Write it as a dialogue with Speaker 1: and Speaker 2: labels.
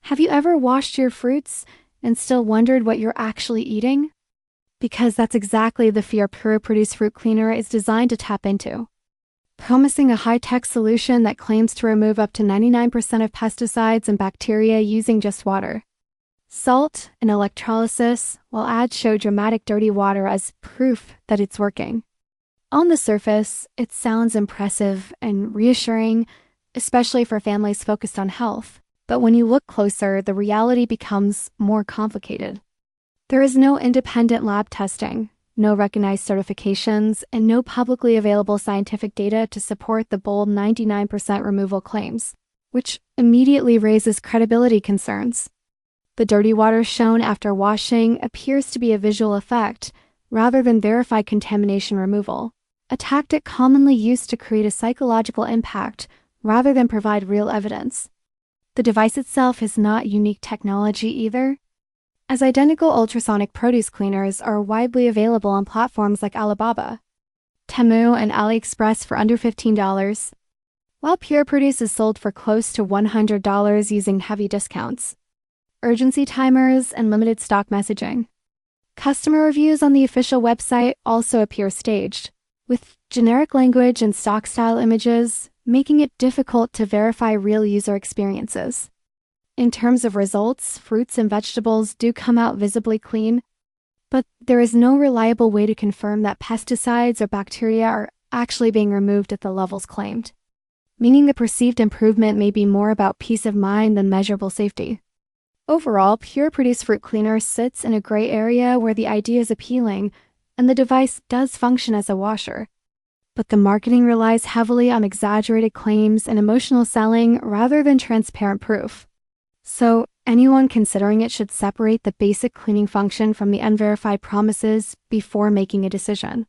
Speaker 1: Have you ever washed your fruits and still wondered what you're actually eating? Because that's exactly the fear Puriproduce fruit cleaner is designed to tap into. Promising a high-tech solution that claims to remove up to 99% of pesticides and bacteria using just water. Salt and electrolysis, while ads show dramatic dirty water as proof that it's working. On the surface, it sounds impressive and reassuring, especially for families focused on health. But when you look closer, the reality becomes more complicated. There is no independent lab testing, no recognized certifications, and no publicly available scientific data to support the bold 99% removal claims, which immediately raises credibility concerns. The dirty water shown after washing appears to be a visual effect rather than verified contamination removal, a tactic commonly used to create a psychological impact rather than provide real evidence. The device itself is not unique technology either, as identical ultrasonic produce cleaners are widely available on platforms like Alibaba, Temu, and AliExpress for under $15, while Puriproduce is sold for close to $100 using heavy discounts, urgency timers, and limited stock messaging. Customer reviews on the official website also appear staged, with generic language and stock-style images, making it difficult to verify real user experiences. In terms of results, fruits and vegetables do come out visibly clean, but there is no reliable way to confirm that pesticides or bacteria are actually being removed at the levels claimed, meaning the perceived improvement may be more about peace of mind than measurable safety. Overall, Puriproduce fruit cleaner sits in a gray area where the idea is appealing and the device does function as a washer, but the marketing relies heavily on exaggerated claims and emotional selling rather than transparent proof. So, anyone considering it should separate the basic cleaning function from the unverified promises before making a decision.